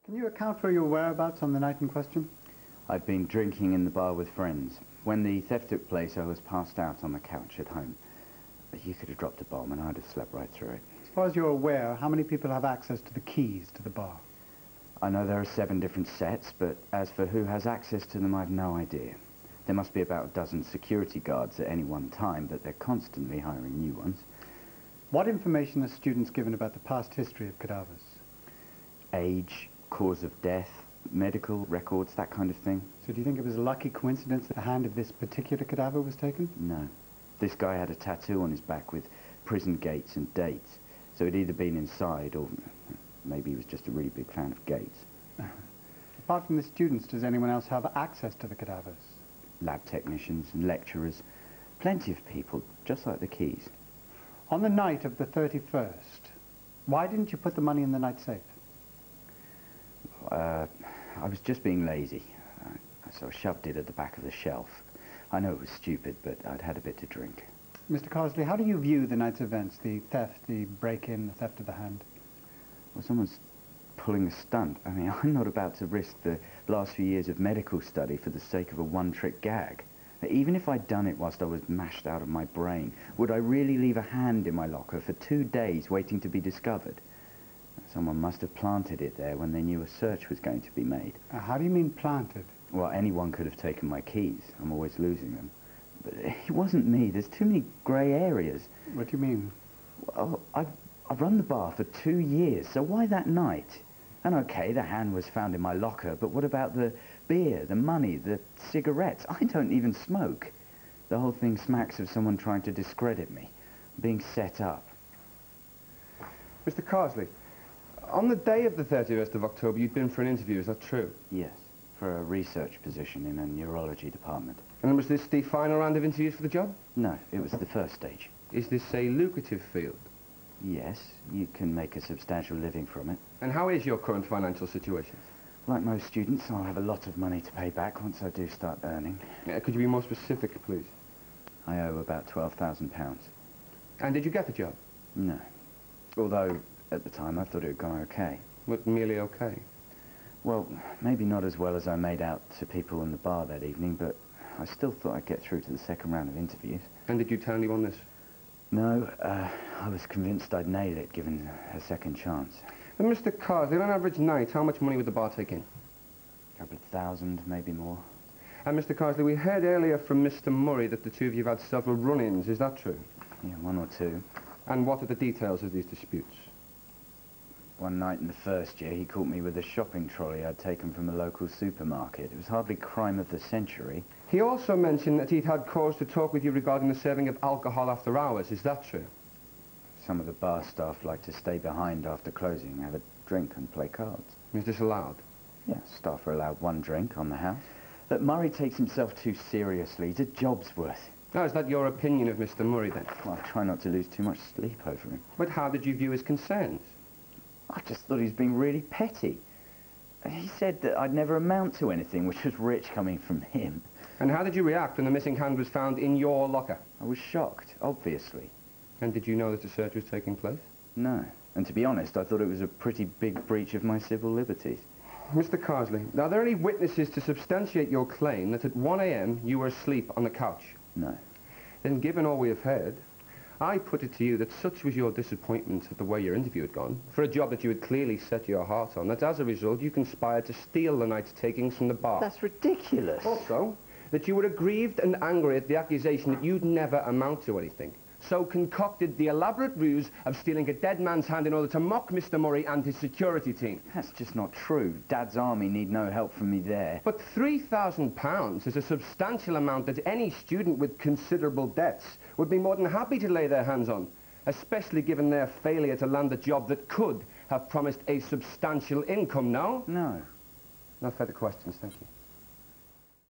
Can you account for your whereabouts on the night in question? I'd been drinking in the bar with friends. When the theft took place, I was passed out on the couch at home. But you could have dropped a bomb and I'd have slept right through it. As far as you're aware, how many people have access to the keys to the bar? I know there are 7 different sets, but as for who has access to them, I've no idea. There must be about a dozen security guards at any one time, but they're constantly hiring new ones. What information are students given about the past history of cadavers? Age, cause of death, medical records, that kind of thing. So do you think it was a lucky coincidence that the hand of this particular cadaver was taken? No. This guy had a tattoo on his back with prison gates and dates, so he'd either been inside or maybe he was just a really big fan of gates. Apart from the students, does anyone else have access to the cadavers? Lab technicians and lecturers. Plenty of people, just like the keys. On the night of the 31st, why didn't you put the money in the night safe? I was just being lazy, so I shoved it at the back of the shelf. I know it was stupid, but I'd had a bit to drink. Mr. Carsley, how do you view the night's events, the theft, the break-in, the theft of the hand? Well, someone's pulling a stunt. I mean, I'm not about to risk the last few years of medical study for the sake of a one-trick gag. Even if I'd done it whilst I was mashed out of my brain, would I really leave a hand in my locker for 2 days waiting to be discovered? Someone must have planted it there when they knew a search was going to be made. How do you mean planted? Well, anyone could have taken my keys. I'm always losing them. But it wasn't me. There's too many grey areas. What do you mean? Well, I've run the bar for 2 years, so why that night? And okay, the hand was found in my locker, but what about the beer, the money, the cigarettes? I don't even smoke. The whole thing smacks of someone trying to discredit me, being set up. Mr. Carsley, on the day of the 31st of October, you'd been for an interview, is that true? Yes, for a research position in a neurology department. And was this the final round of interviews for the job? No, it was the first stage. Is this a lucrative field? Yes, you can make a substantial living from it. And how is your current financial situation? Like most students, I'll have a lot of money to pay back once I do start earning. Could you be more specific, please? I owe about £12,000. And did you get the job? No. Although, at the time, I thought it had gone okay. What, merely okay? Well, maybe not as well as I made out to people in the bar that evening, but I still thought I'd get through to the second round of interviews. And did you tell anyone this? No, I was convinced I'd nail it, given a second chance. And Mr. Carsley, on an average night, how much money would the bar take in? A couple of thousand, maybe more. And Mr. Carsley, we heard earlier from Mr. Murray that the two of you have had several run-ins. Is that true? Yeah, 1 or 2. And what are the details of these disputes? One night in the first year, he caught me with a shopping trolley I'd taken from a local supermarket. It was hardly crime of the century. He also mentioned that he'd had cause to talk with you regarding the serving of alcohol after hours. Is that true? Some of the bar staff like to stay behind after closing, have a drink and play cards. Is this allowed? Yeah, staff are allowed 1 drink on the house. But Murray takes himself too seriously. He's a job's worth. Oh, is that your opinion of Mr. Murray, then? Well, I try not to lose too much sleep over him. But how did you view his concerns? I just thought he was being really petty. He said that I'd never amount to anything, which was rich coming from him. And how did you react when the missing hand was found in your locker? I was shocked, obviously. And did you know that the search was taking place? No. And to be honest, I thought it was a pretty big breach of my civil liberties. Mr. Carsley, are there any witnesses to substantiate your claim that at 1 a.m. you were asleep on the couch? No. Then, given all we have heard, I put it to you that such was your disappointment at the way your interview had gone, for a job that you had clearly set your heart on, that as a result you conspired to steal the night's takings from the bar. That's ridiculous. Also, that you were aggrieved and angry at the accusation that you'd never amount to anything, so concocted the elaborate ruse of stealing a dead man's hand in order to mock Mr. Murray and his security team. That's just not true. Dad's army need no help from me there. But £3,000 is a substantial amount that any student with considerable debts would be more than happy to lay their hands on, especially given their failure to land a job that could have promised a substantial income, no? No. No further questions, thank you.